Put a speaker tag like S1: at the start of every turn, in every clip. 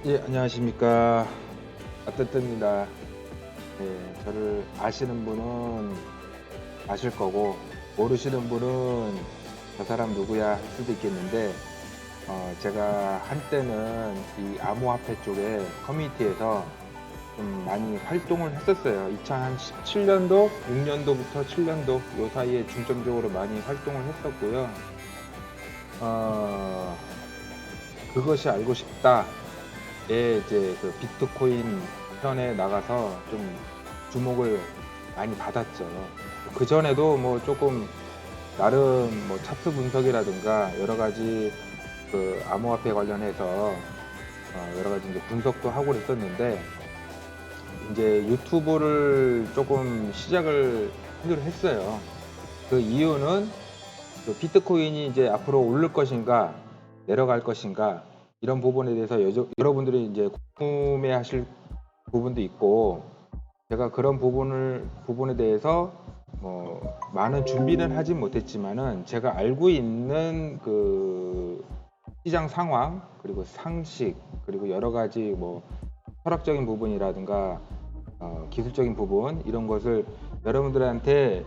S1: 예, 안녕하십니까. 아뜨뜨입니다. 예, 저를 아시는 분은 아실 거고, 모르시는 분은 저 사람 누구야 할 수도 있겠는데, 제가 한때는 이 암호화폐 쪽에 커뮤니티에서 좀 많이 활동을 했었어요. 2017년도, 6년도부터 7년도 요 사이에 중점적으로 많이 활동을 했었고요. 그것이 알고 싶다. 이제 그 비트코인 편에 나가서 좀 주목을 많이 받았죠. 그 전에도 뭐 조금 나름 뭐 차트 분석이라든가 여러 가지 그 암호화폐 관련해서 여러 가지 이제 분석도 하고 그랬었는데, 이제 유튜브를 조금 시작을 하기로 했어요. 그 이유는 그 비트코인이 이제 앞으로 오를 것인가 내려갈 것인가 이런 부분에 대해서 여러분들이 이제 궁금해하실 부분도 있고, 제가 그런 부분에 대해서 뭐 많은 준비는 하진 못했지만은 제가 알고 있는 그 시장 상황 그리고 상식 그리고 여러 가지 뭐 철학적인 부분이라든가 기술적인 부분 이런 것을 여러분들한테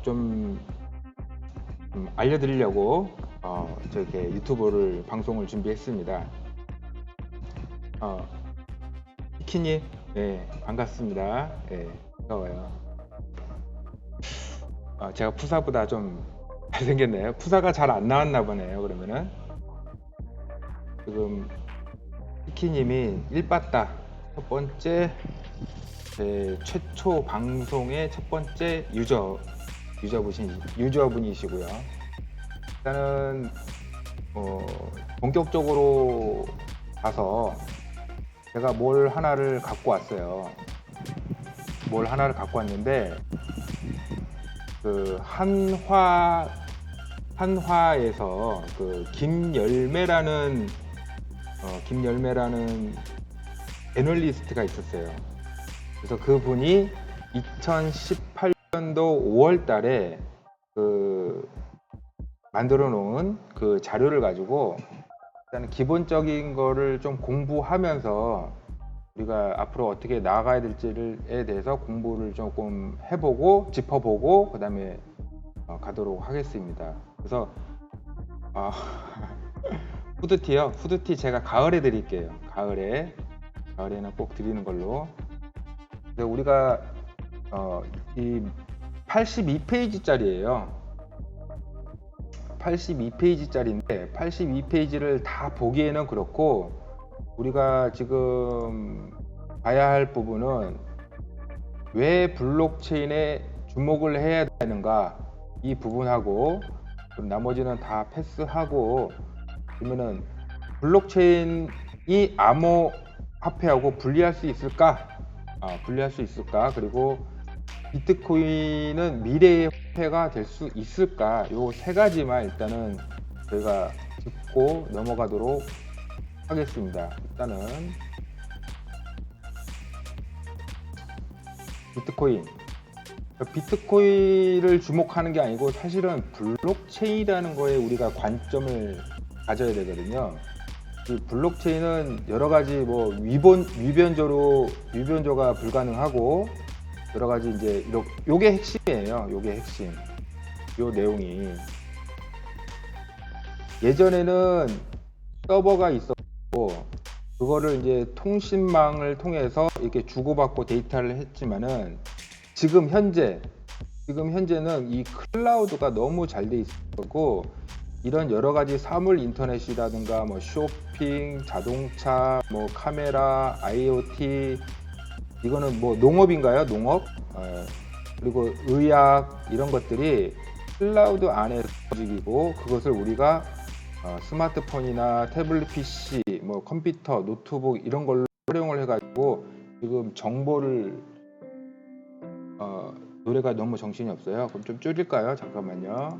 S1: 좀 알려드리려고 저렇게 유튜브를 방송을 준비했습니다. 키님, 네, 반갑습니다. 네, 반가워요. 제가 푸사보다 좀 잘생겼네요. 푸사가 잘 안 나왔나 보네요. 그러면은 지금 키님이 일빠따 첫 번째 제 최초 방송의 첫 번째 유저분이시고요. 일단은 본격적으로 가서 제가 뭘 하나를 갖고 왔어요. 뭘 하나를 갖고 왔는데 그 한화에서 그 김열매라는 애널리스트가 있었어요. 그래서 그분이 2018년도 5월 달에 그 만들어 놓은 그 자료를 가지고 일단 기본적인 거를 좀 공부하면서 우리가 앞으로 어떻게 나아가야 될지에 대해서 공부를 조금 해보고 짚어보고 그 다음에 가도록 하겠습니다. 그래서 후드티요. 후드티 제가 가을에 드릴게요. 가을에는 꼭 드리는 걸로. 근데 우리가 이 82페이지짜리예요. 82페이지짜리인데 82페이지를 다 보기에는 그렇고, 우리가 지금 봐야 할 부분은 왜 블록체인에 주목을 해야 되는가 이 부분하고, 그럼 나머지는 다 패스하고, 그러면은 블록체인이 암호화폐하고 분리할 수 있을까? 그리고 비트코인은 미래의 화폐가 될 수 있을까? 요 세 가지만 일단은 저희가 짚고 넘어가도록 하겠습니다. 일단은 비트코인. 비트코인을 주목하는 게 아니고 사실은 블록체인이라는 거에 우리가 관점을 가져야 되거든요. 이 블록체인은 여러 가지 뭐 위변조가 불가능하고 여러 가지 이제 요게 핵심이에요. 요게 핵심. 요 내용이 예전에는 서버가 있었고 그거를 이제 통신망을 통해서 이렇게 주고받고 데이터를 했지만은 지금 현재는 이 클라우드가 너무 잘 돼 있었고 이런 여러 가지 사물 인터넷이라든가 뭐 쇼핑, 자동차, 뭐 카메라, IoT 이거는 뭐 농업인가요? 농업? 그리고 의학 이런 것들이 클라우드 안에 움직이고 그것을 우리가 스마트폰이나 태블릿 PC, 뭐 컴퓨터, 노트북 이런 걸로 활용을 해가지고 지금 정보를 노래가 너무 정신이 없어요. 그럼 좀 줄일까요? 잠깐만요.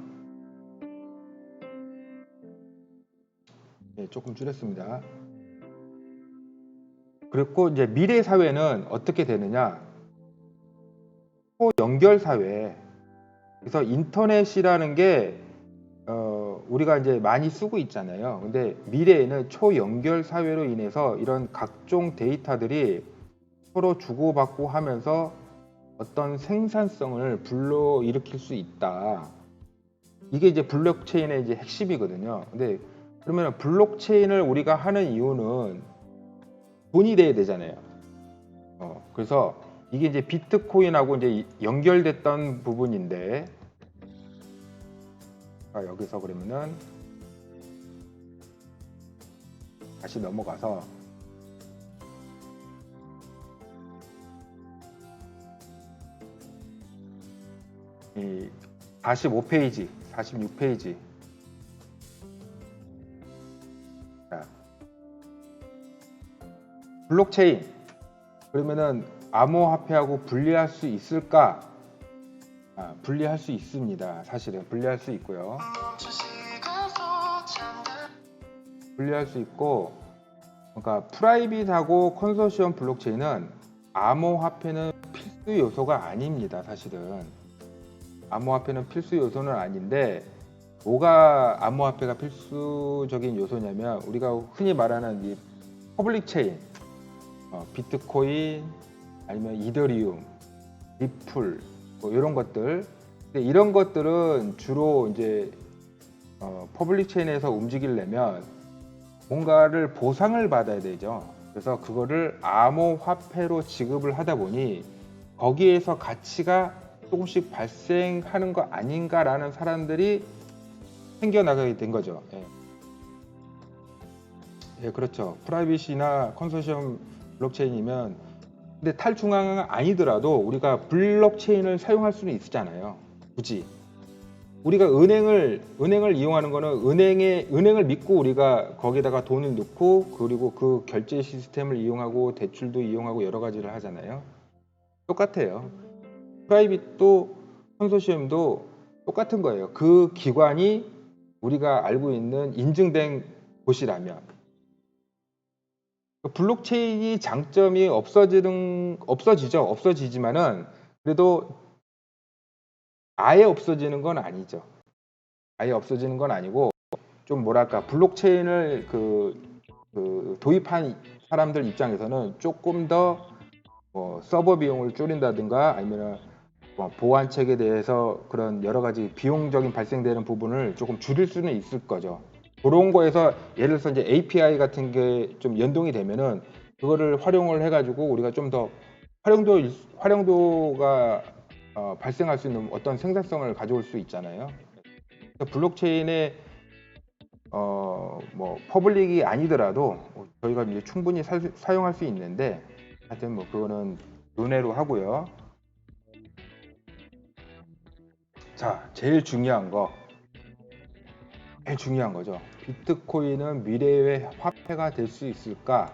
S1: 네, 조금 줄였습니다. 그리고 이제 미래 사회는 어떻게 되느냐? 연결 사회. 그래서 인터넷이라는 게 우리가 이제 많이 쓰고 있잖아요. 근데 미래에는 초연결 사회로 인해서 이런 각종 데이터들이 서로 주고받고 하면서 어떤 생산성을 불러일으킬 수 있다. 이게 이제 블록체인의 이제 핵심이거든요. 근데 그러면 블록체인을 우리가 하는 이유는 돈이 돼야 되잖아요. 그래서 이게 이제 비트코인하고 이제 연결됐던 부분인데, 여기서 그러면은 다시 넘어가서 이 45페이지, 46페이지. 자, 블록체인. 그러면은 암호화폐하고 분리할 수 있을까? 분리할 수 있습니다. 사실은 분리할 수 있고요. 분리할 수 있고, 그러니까 프라이빗하고 컨소시엄 블록체인은 암호화폐는 필수 요소가 아닙니다. 사실은 암호화폐는 필수 요소는 아닌데 뭐가 암호화폐가 필수적인 요소냐면 우리가 흔히 말하는 이 퍼블릭 체인, 비트코인 아니면 이더리움, 리플 뭐 이런 것들. 근데 이런 것들은 주로 이제 퍼블릭 체인에서 움직이려면 뭔가를 보상을 받아야 되죠. 그래서 그거를 암호화폐로 지급을 하다 보니 거기에서 가치가 조금씩 발생하는 거 아닌가라는 사람들이 생겨나가게 된 거죠. 예, 그렇죠. 프라이빗이나 컨소시엄 블록체인이면 근데 탈중앙은 아니더라도 우리가 블록체인을 사용할 수는 있잖아요. 굳이 우리가 은행을 이용하는 거는 은행을 믿고 우리가 거기다가 돈을 넣고 그리고 그 결제 시스템을 이용하고 대출도 이용하고 여러 가지를 하잖아요. 똑같아요. 프라이빗도 컨소시엄도 똑같은 거예요. 그 기관이 우리가 알고 있는 인증된 곳이라면 블록체인이 장점이 없어지지만은 그래도 아예 없어지는 건 아니죠. 아예 없어지는 건 아니고 좀 뭐랄까 블록체인을 도입한 사람들 입장에서는 조금 더 서버 비용을 줄인다든가 아니면 보안책에 대해서 그런 여러 가지 비용적인 발생되는 부분을 조금 줄일 수는 있을 거죠. 그런 거에서 예를 들어서 이제 API 같은 게 좀 연동이 되면은 그거를 활용을 해가지고 우리가 좀 더 활용도가 발생할 수 있는 어떤 생산성을 가져올 수 있잖아요. 블록체인의 뭐 퍼블릭이 아니더라도 저희가 이제 충분히 사용할 수 있는데 하여튼 뭐 그거는 논외로 하고요. 자, 제일 중요한 거죠. 비트코인은 미래의 화폐가 될 수 있을까?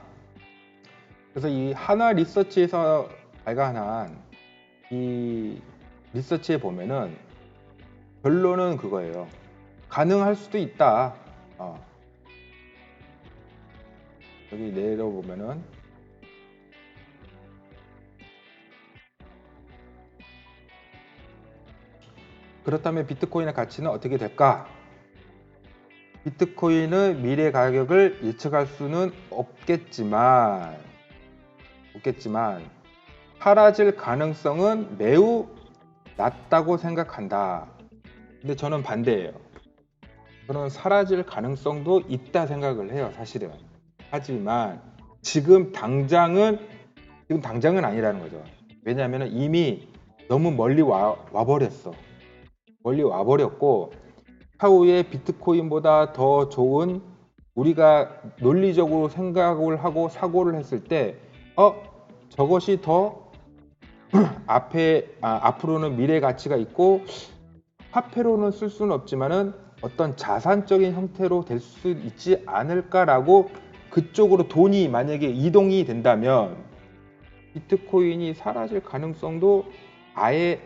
S1: 그래서 이 하나 리서치에서 발간한 이 리서치에 보면은 결론은 그거예요. 가능할 수도 있다. 여기 내려보면은 그렇다면 비트코인의 가치는 어떻게 될까? 비트코인의 미래 가격을 예측할 수는 없겠지만 사라질 가능성은 매우 낮다고 생각한다. 근데 저는 반대예요. 저는 사라질 가능성도 있다 생각을 해요, 사실은. 하지만 지금 당장은 아니라는 거죠. 왜냐하면 이미 너무 멀리 와버렸어. 멀리 와버렸고 차후에 비트코인보다 더 좋은, 우리가 논리적으로 생각을 하고 사고를 했을 때 저것이 더 앞으로는 미래 가치가 있고 화폐로는 쓸 수는 없지만은 어떤 자산적인 형태로 될 수 있지 않을까라고, 그쪽으로 돈이 만약에 이동이 된다면 비트코인이 사라질 가능성도 아예,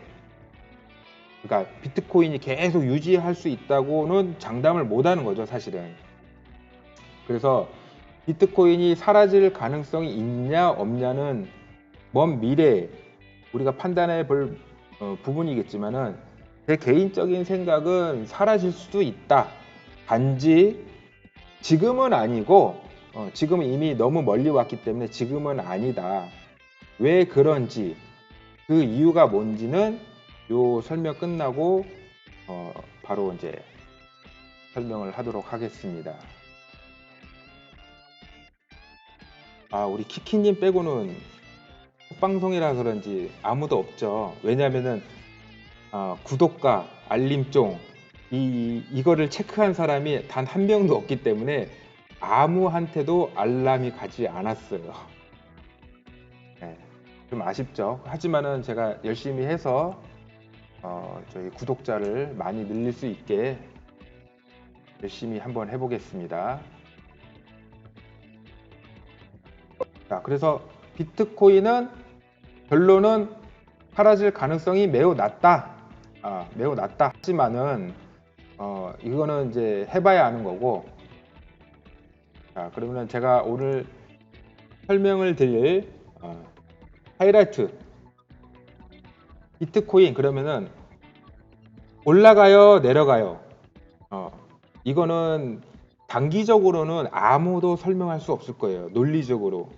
S1: 그러니까 비트코인이 계속 유지할 수 있다고는 장담을 못 하는 거죠, 사실은. 그래서 비트코인이 사라질 가능성이 있냐 없냐는 먼 미래에 우리가 판단해 볼 부분이겠지만은, 제 개인적인 생각은 사라질 수도 있다. 단지 지금은 아니고, 지금은 이미 너무 멀리 왔기 때문에 지금은 아니다. 왜 그런지, 그 이유가 뭔지는 요 설명 끝나고 바로 이제 설명을 하도록 하겠습니다. 우리 키키님 빼고는 방송이라 그런지 아무도 없죠. 왜냐면은 구독과 알림종 이거를 체크한 사람이 단 한 명도 없기 때문에 아무한테도 알람이 가지 않았어요. 네, 좀 아쉽죠. 하지만은 제가 열심히 해서 저희 구독자를 많이 늘릴 수 있게 열심히 한번 해보겠습니다. 자, 그래서 비트코인은 결론은 사라질 가능성이 매우 낮다. 매우 낮다. 하지만은 이거는 이제 해봐야 아는 거고. 자, 그러면 제가 오늘 설명을 드릴 하이라이트. 비트코인 그러면은 올라가요, 내려가요. 이거는 단기적으로는 아무도 설명할 수 없을 거예요, 논리적으로.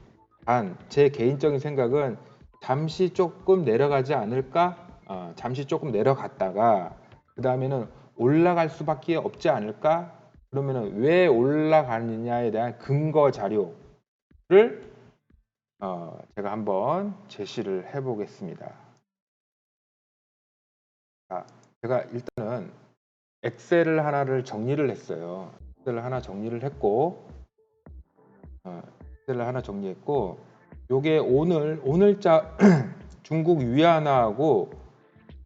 S1: 단 제 개인적인 생각은 잠시 조금 내려가지 않을까? 잠시 조금 내려갔다가 그 다음에는 올라갈 수밖에 없지 않을까? 그러면은 왜 올라가느냐에 대한 근거 자료를 제가 한번 제시를 해보겠습니다. 자, 제가 일단은 엑셀을 하나를 정리를 했어요. 엑셀을 하나 정리를 했고, 요게 오늘자 중국 위안화하고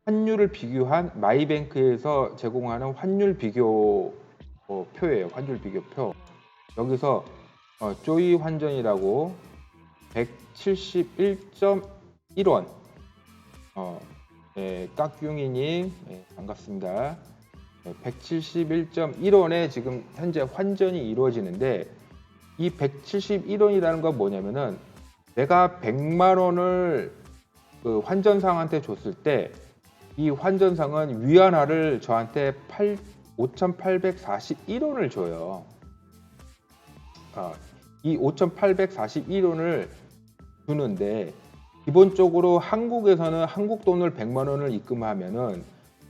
S1: 환율을 비교한 마이뱅크에서 제공하는 환율 비교 표예요. 환율 비교표. 여기서 쪼이 환전이라고 171.1원. 네, 깍융이님 반갑습니다. 171.1원에 지금 현재 환전이 이루어지는데, 이 171원이라는 건 뭐냐면은 내가 100만 원을 그 환전상한테 줬을 때 이 환전상은 위안화를 저한테 5,841원을 줘요. 이 5,841원을 주는데, 기본적으로 한국에서는 한국 돈을 100만 원을 입금하면은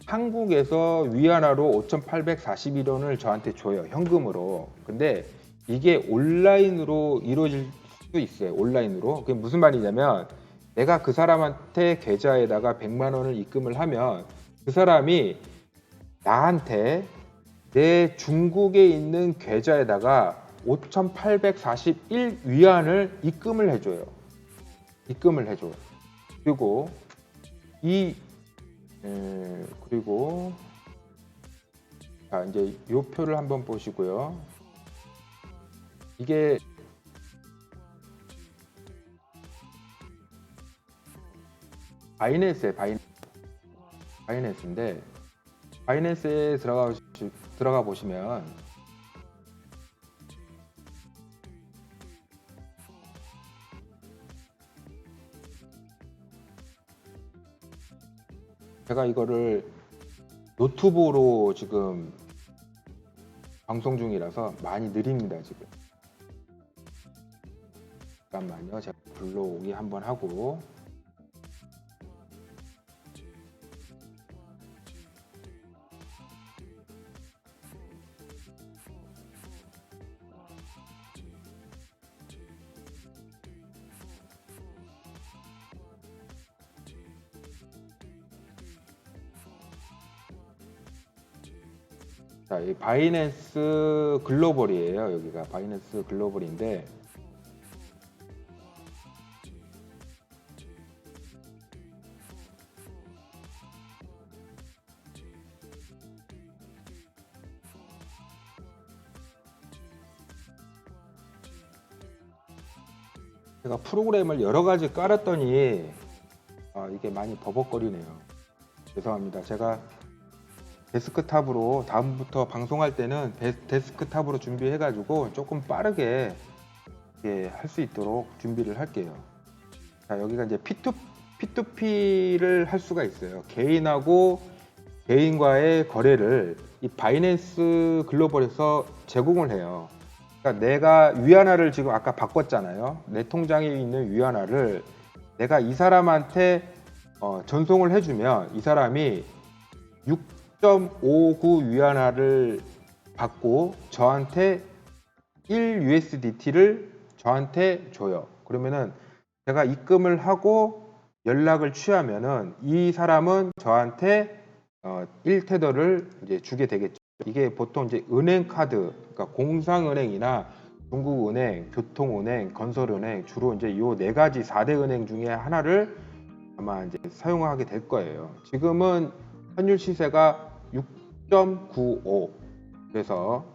S1: 한국에서 위안화로 5,841원을 저한테 줘요, 현금으로. 근데 이게 온라인으로 이루어질 수도 있어요. 온라인으로. 그게 무슨 말이냐면, 내가 그 사람한테 계좌에다가 100만 원을 입금을 하면 그 사람이 나한테 내 중국에 있는 계좌에다가 5,841 위안을 입금을 해줘요. 그리고 자, 이제 요 표를 한번 보시고요. 이게 바이낸스인데, 바이낸스에 들어가 보시면 제가 이거를 노트북으로 지금 방송 중이라서 많이 느립니다 지금. 잠깐만요. 제가 불러오기 한번 하고. 자, 이 바이낸스 글로벌이에요. 여기가 바이낸스 글로벌인데 제가 프로그램을 여러 가지 깔았더니 이게 많이 버벅거리네요. 죄송합니다. 제가 데스크탑으로 다음부터 방송할 때는 데스크탑으로 준비해가지고 조금 빠르게 할 수 있도록 준비를 할게요. 자, 여기가 이제 P2P를 할 수가 있어요. 개인하고 개인과의 거래를 이 바이낸스 글로벌에서 제공을 해요. 그러니까 내가 위안화를 지금 아까 바꿨잖아요. 내 통장에 있는 위안화를 내가 이 사람한테 전송을 해주면 이 사람이 6.59 위안화를 받고 저한테 1 USDT를 저한테 줘요. 그러면은 제가 입금을 하고 연락을 취하면은 이 사람은 저한테 1테더를 이제 주게 되겠죠. 이게 보통 이제 은행 카드, 그러니까 공상은행이나 중국은행, 교통은행, 건설은행 주로 이제 요 네 가지 4대 은행 중에 하나를 아마 이제 사용하게 될 거예요. 지금은 환율 시세가 6.95. 그래서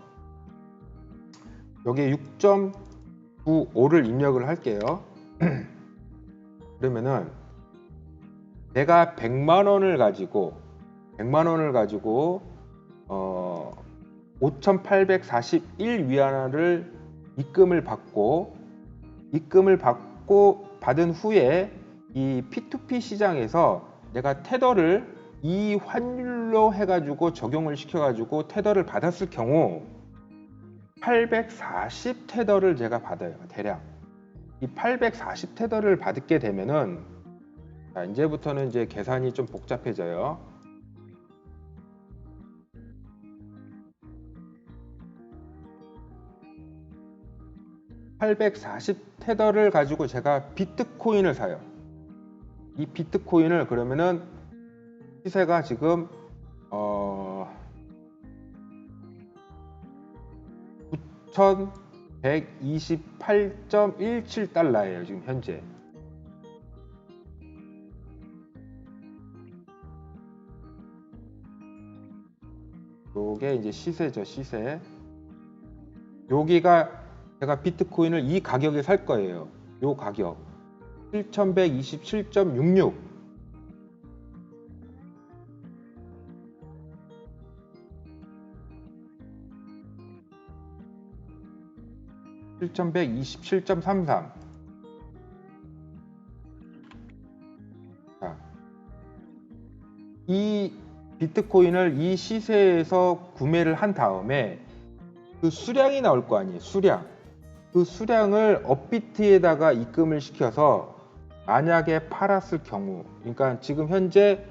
S1: 여기에 6.95를 입력을 할게요. 그러면은 내가 100만 원을 가지고 5,841 위안화를 입금을 받고 받은 후에 이 P2P 시장에서 내가 테더를 이 환율로 해가지고 적용을 시켜가지고 테더를 받았을 경우 840 테더를 제가 받아요. 대략 이 840 테더를 받게 되면은 자, 이제부터는 이제 계산이 좀 복잡해져요. (840테더를) 가지고 제가 비트코인을 사요. 이 비트코인을 그러면은 시세가 지금 9,128.17달러예요. 지금 현재. 요게 이제 시세죠. 시세. 여기가 제가 비트코인을 이 가격에 살 거예요. 요 가격 7,127.66. (7,127.33) 자, 이 비트코인을 이 시세에서 구매를 한 다음에 그 수량이 나올 거 아니에요. 수량. 그 수량을 업비트에다가 입금을 시켜서 만약에 팔았을 경우, 그러니까 지금 현재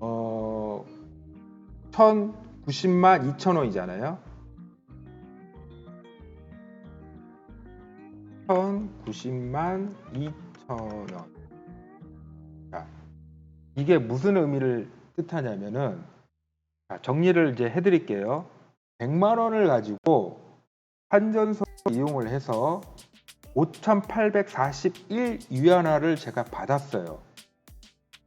S1: 1,090만 2천원이잖아요. 1,090만 2천원. 자, 이게 무슨 의미를 뜻하냐면은, 자, 정리를 이제 해드릴게요. 100만 원을 가지고 환전소를 이용을 해서 5,841 위안화를 제가 받았어요.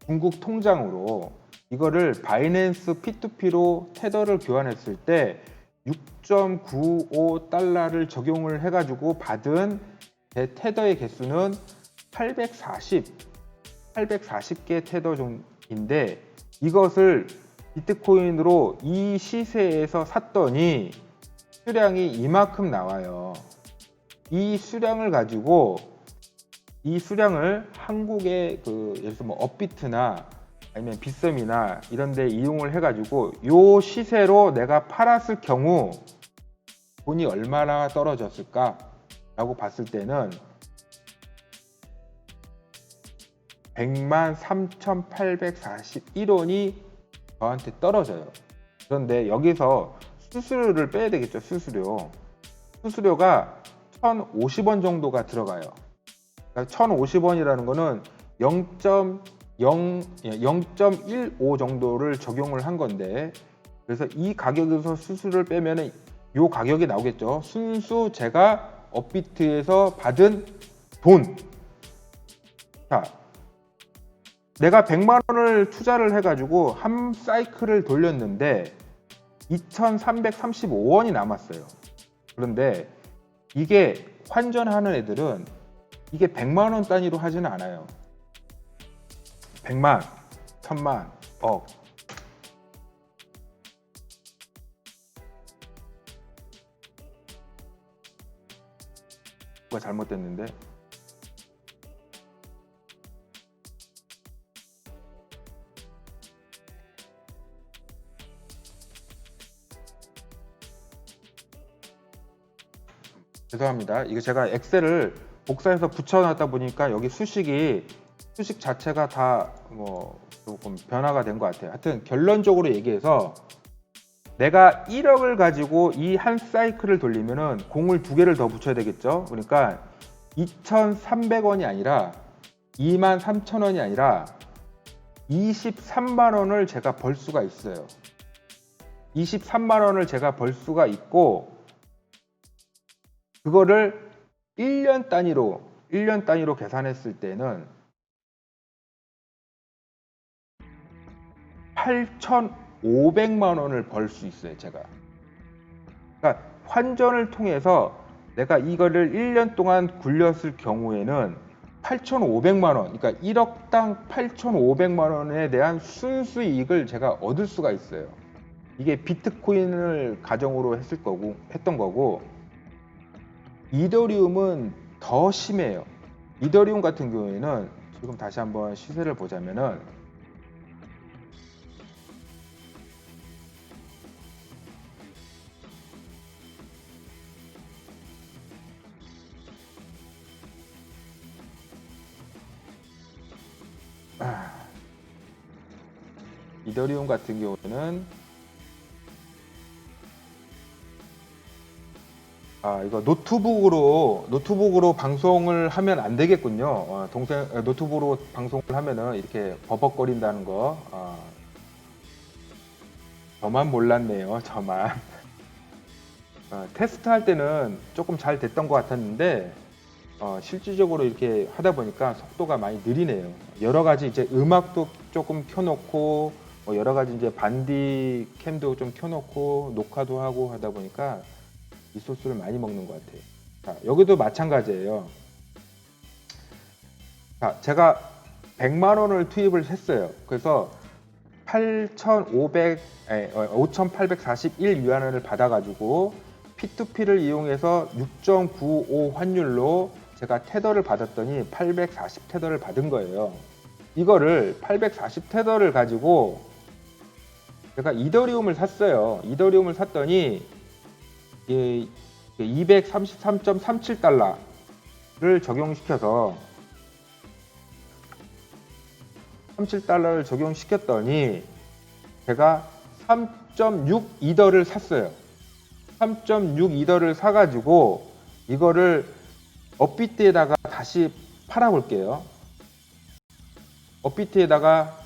S1: 중국 통장으로. 이거를 바이낸스 P2P로 테더를 교환했을 때 6.95 달러를 적용을 해가지고 받은 제 테더의 개수는 840개 테더인데, 이것을 비트코인으로 이 시세에서 샀더니 수량이 이만큼 나와요. 이 수량을 가지고 이 수량을 한국의 예를 들어 업비트나 아니면 빗썸이나 이런 데 이용을 해가지고 요 시세로 내가 팔았을 경우 돈이 얼마나 떨어졌을까 라고 봤을 때는 103,841원이 저한테 떨어져요. 그런데 여기서 수수료를 빼야 되겠죠. 수수료가 1,050원 정도가 들어가요. 그러니까 1,050원이라는 거는 0.15 정도를 적용을 한 건데, 그래서 이 가격에서 수수료를 빼면은 이 가격이 나오겠죠. 순수 제가 업비트에서 받은 돈. 자, 내가 100만 원을 투자를 해가지고 한 사이클을 돌렸는데 2,335원이 남았어요. 그런데 이게 환전하는 애들은 이게 100만 원 단위로 하지는 않아요. 100만, 1000만, 억. 뭐가 잘못됐는데? 죄송합니다. 이거 제가 엑셀을 복사해서 붙여놨다 보니까 여기 수식 자체가 다 뭐 조금 변화가 된 것 같아요. 하여튼 결론적으로 얘기해서 내가 1억을 가지고 이 한 사이클을 돌리면은 공을 2개를 더 붙여야 되겠죠. 그러니까 2,300원이 아니라 23,000원이 아니라 23만 원을 제가 벌 수가 있어요. 23만 원을 제가 벌 수가 있고, 그거를 1년 단위로 계산했을 때는 8,500만 원을 벌 수 있어요, 제가. 그러니까 환전을 통해서 내가 이거를 1년 동안 굴렸을 경우에는 8,500만 원, 그러니까 1억당 8,500만 원에 대한 순수이익을 제가 얻을 수가 있어요. 이게 비트코인을 가정으로 했던 거고, 이더리움은 더 심해요. 이더리움 같은 경우에는 지금 다시 한번 시세를 보자면은 이더리움 같은 경우는 이거 노트북으로 방송을 하면 안 되겠군요. 노트북으로 방송을 하면은 이렇게 버벅거린다는 거. 저만 몰랐네요. 저만. 테스트할 때는 조금 잘 됐던 것 같았는데 실질적으로 이렇게 하다 보니까 속도가 많이 느리네요. 여러 가지 이제 음악도 조금 켜놓고 여러 가지 이제 반디 캠도 좀 켜놓고 녹화도 하고 하다 보니까 리소스를 많이 먹는 것 같아요. 자, 여기도 마찬가지예요. 자, 제가 100만 원을 투입을 했어요. 그래서 5,841 위안을 받아가지고 P2P를 이용해서 6.95 환율로 제가 테더를 받았더니 840 테더를 받은 거예요. 이거를 840 테더를 가지고 제가 이더리움을 샀어요. 이더리움을 샀더니 233.37달러를 적용시켜서 37달러를 적용시켰더니 제가 3.6 이더를 샀어요. 3.6 이더를 사가지고 이거를 업비트에다가 다시 팔아볼게요. 업비트에다가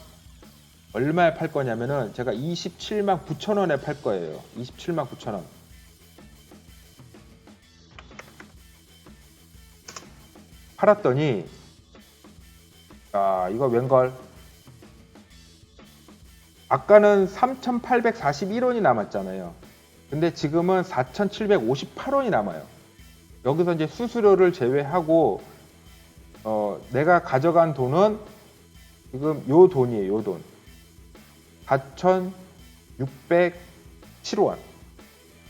S1: 얼마에 팔 거냐면은 제가 27만 9천 원에 팔 거예요. 27만 9천 원. 팔았더니 이거 웬걸? 아까는 3,841원이 남았잖아요. 근데 지금은 4,758원이 남아요. 여기서 이제 수수료를 제외하고 내가 가져간 돈은 지금 요 돈이에요. 요 돈. 4,607원.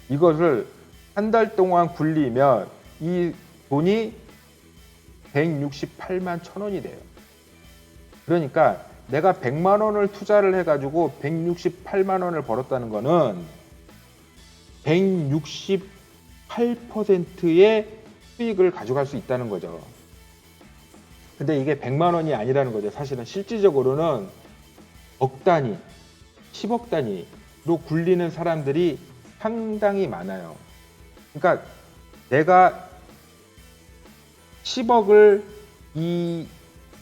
S1: 이것을 한 달 동안 굴리면 이 돈이 168만 1,000원이 돼요. 그러니까 내가 100만 원을 투자를 해가지고 168만 원을 벌었다는 거는 168%의 수익을 가져갈 수 있다는 거죠. 근데 이게 100만 원이 아니라는 거죠. 사실은 실질적으로는 억 단위, 10억 단위로 굴리는 사람들이 상당히 많아요. 그러니까 내가 10억을 이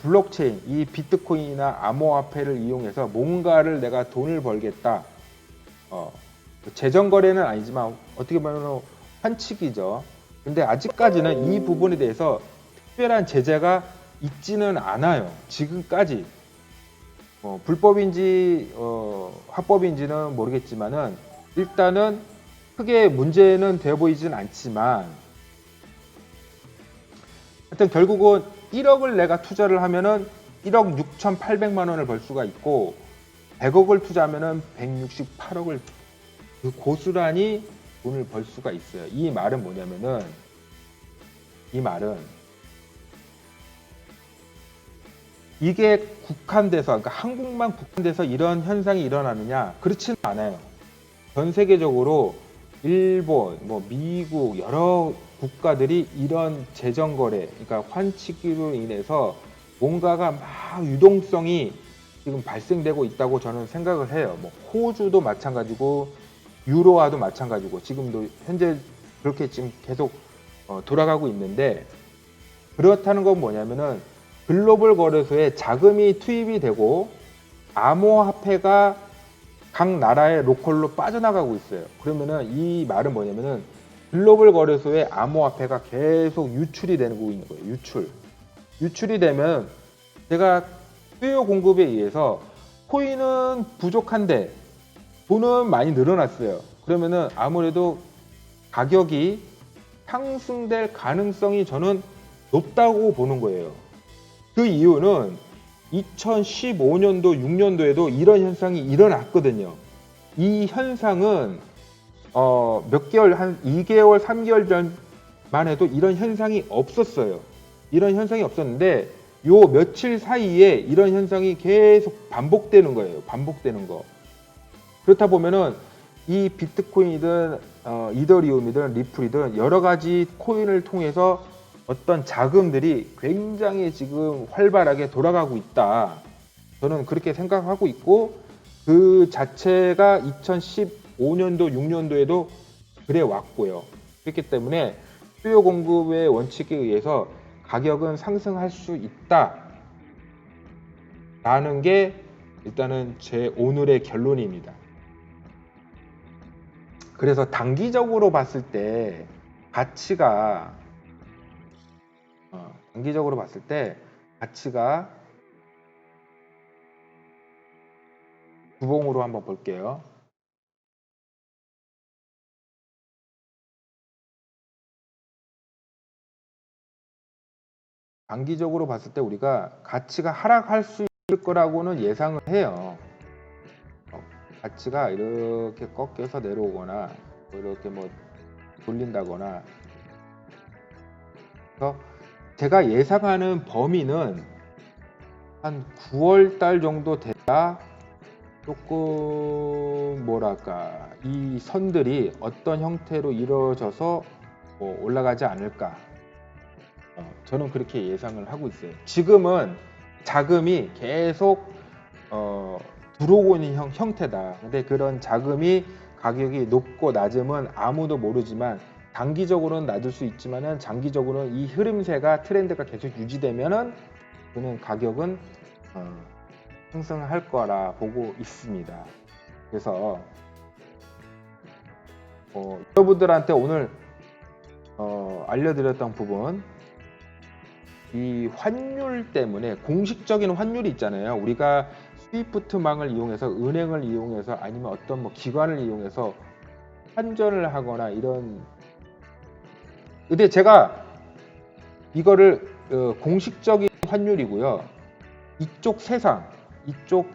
S1: 블록체인, 이 비트코인이나 암호화폐를 이용해서 뭔가를 내가 돈을 벌겠다. 재정거래는 아니지만 어떻게 보면 환칙이죠. 근데 아직까지는 이 부분에 대해서 특별한 제재가 있지는 않아요. 지금까지. 불법인지 합법인지는 모르겠지만은 일단은 크게 문제는 되어 보이진 않지만 하여튼 결국은 1억을 내가 투자를 하면은 1억 6,800만 원을 벌 수가 있고 100억을 투자하면은 168억을 그 고스란히 돈을 벌 수가 있어요. 이 말은 뭐냐면은 이 말은 이게 국한돼서 그러니까 한국만 국한돼서 이런 현상이 일어나느냐? 그렇지는 않아요. 전 세계적으로 일본, 미국 여러 국가들이 이런 재정거래, 그러니까 환치기로 인해서 뭔가가 막 유동성이 지금 발생되고 있다고 저는 생각을 해요. 호주도 마찬가지고 유로화도 마찬가지고 지금도 현재 그렇게 지금 계속 돌아가고 있는데 그렇다는 건 뭐냐면은 글로벌 거래소에 자금이 투입이 되고 암호화폐가 각 나라의 로컬로 빠져나가고 있어요. 그러면은 이 말은 뭐냐면은 글로벌 거래소에 암호화폐가 계속 유출이 되고 있는 거예요. 유출이 되면 제가 수요 공급에 의해서 코인은 부족한데 돈은 많이 늘어났어요. 그러면은 아무래도 가격이 상승될 가능성이 저는 높다고 보는 거예요. 그 이유는 2015년도, 6년도에도 이런 현상이 일어났거든요. 이 현상은 몇 개월, 한 2개월, 3개월 전만 해도 이런 현상이 없었어요. 이런 현상이 없었는데 요 며칠 사이에 이런 현상이 계속 반복되는 거예요. 반복되는 거. 그렇다 보면은 이 비트코인이든 이더리움이든 리플이든 여러 가지 코인을 통해서 어떤 자금들이 굉장히 지금 활발하게 돌아가고 있다. 저는 그렇게 생각하고 있고 그 자체가 2015년도, 6년도에도 그래 왔고요. 그렇기 때문에 수요 공급의 원칙에 의해서 가격은 상승할 수 있다. 라는 게 일단은 제 오늘의 결론입니다. 그래서 단기적으로 봤을 때 가치가 단기적으로 봤을 때 가치가 주봉으로 한번 볼게요. 단기적으로 봤을 때 우리가 가치가 하락할 수 있을 거라고는 예상을 해요. 가치가 이렇게 꺾여서 내려오거나 이렇게 돌린다거나. 그래서 제가 예상하는 범위는 한 9월 달 정도 돼야 조금 뭐랄까 이 선들이 어떤 형태로 이루어져서 올라가지 않을까. 저는 그렇게 예상을 하고 있어요. 지금은 자금이 계속 들어오고 있는 형태다. 근데 그런 자금이 가격이 높고 낮음은 아무도 모르지만 단기적으로는 낮을 수 있지만은 장기적으로는 이 흐름세가 트렌드가 계속 유지되면은 저는 가격은 상승할 거라 보고 있습니다. 그래서 여러분들한테 오늘 알려드렸던 부분 이 환율 때문에 공식적인 환율이 있잖아요. 우리가 스위프트망을 이용해서 은행을 이용해서 아니면 어떤 기관을 이용해서 환전을 하거나 이런. 근데 제가 이거를 공식적인 환율이고요. 이쪽 세상, 이쪽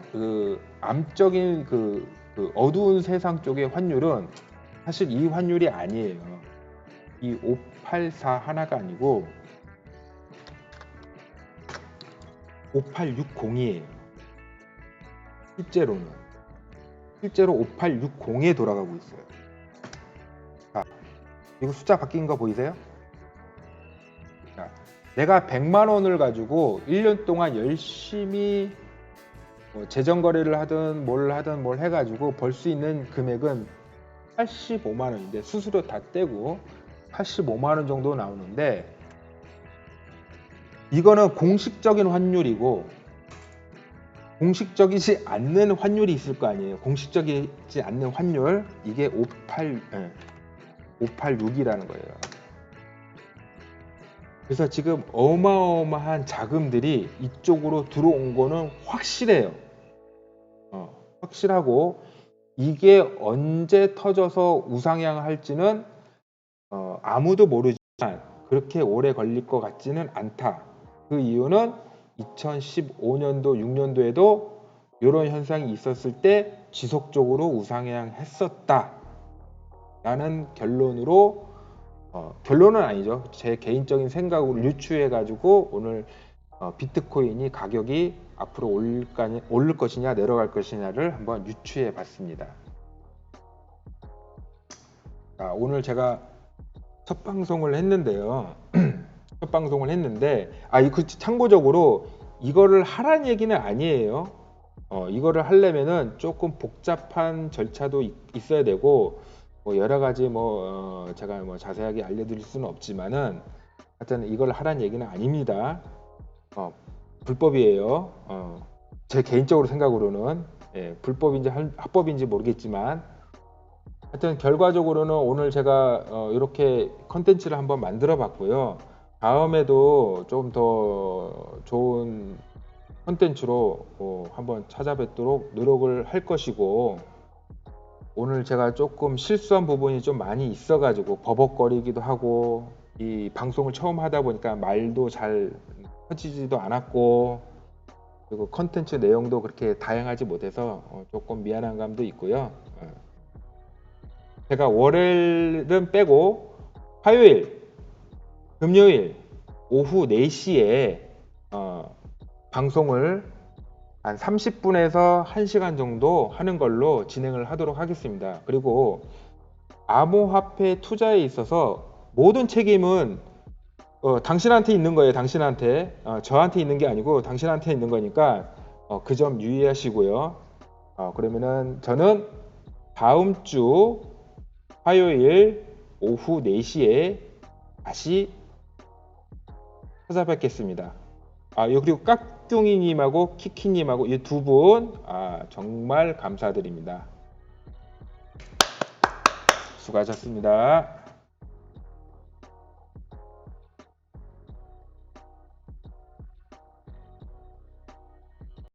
S1: 암적인 그 어두운 세상 쪽의 환율은 사실 이 환율이 아니에요. 이 584 하나가 아니고 5860이에요. 실제로 5860에 돌아가고 있어요. 자, 이거 숫자 바뀐 거 보이세요? 자, 내가 100만 원을 가지고 1년 동안 열심히 재정 거래를 하든 뭘 해가지고 벌 수 있는 금액은 85만 원인데, 수수료 다 떼고 85만 원 정도 나오는데, 이거는 공식적인 환율이고 공식적이지 않는 환율이 있을 거 아니에요. 공식적이지 않는 환율, 이게 586이라는 거예요. 그래서 지금 어마어마한 자금들이 이쪽으로 들어온 거는 확실해요. 확실하고, 이게 언제 터져서 우상향할지는 아무도 모르지만 그렇게 오래 걸릴 것 같지는 않다. 그 이유는 2015년도, 6년도에도 이런 현상이 있었을 때 지속적으로 우상향했었다 라는 결론으로, 결론은 아니죠. 제 개인적인 생각으로 유추해 가지고 오늘 비트코인이 가격이 앞으로 오를 것이냐 내려갈 것이냐를 한번 유추해 봤습니다. 자, 오늘 제가 첫 방송을 했는데요. 첫 방송을 했는데, 참고적으로 이거를 하라는 얘기는 아니에요. 이거를 하려면은 조금 복잡한 절차도 있어야 되고, 여러 가지 제가 자세하게 알려드릴 수는 없지만은, 하여튼 이걸 하라는 얘기는 아닙니다. 불법이에요. 제 개인적으로 생각으로는 불법인지 합법인지 모르겠지만, 하여튼 결과적으로는 오늘 제가 이렇게 컨텐츠를 한번 만들어 봤고요. 다음에도 좀 더 좋은 컨텐츠로 한번 찾아뵙도록 노력을 할 것이고, 오늘 제가 조금 실수한 부분이 좀 많이 있어 가지고 버벅거리기도 하고, 이 방송을 처음 하다 보니까 말도 잘 터지지도 않았고, 그리고 컨텐츠 내용도 그렇게 다양하지 못해서 조금 미안한 감도 있고요. 제가 월요일은 빼고 화요일, 금요일 오후 4시에 방송을 한 30분에서 1시간 정도 하는 걸로 진행을 하도록 하겠습니다. 그리고 암호화폐 투자에 있어서 모든 책임은 당신한테 있는 거예요. 당신한테. 저한테 있는 게 아니고 당신한테 있는 거니까 그 점 유의하시고요. 그러면은 저는 다음 주 화요일 오후 4시에 다시 찾아뵙겠습니다. 그리고 깍둥이님하고 키키님하고 이 두 분 정말 감사드립니다. 수고하셨습니다.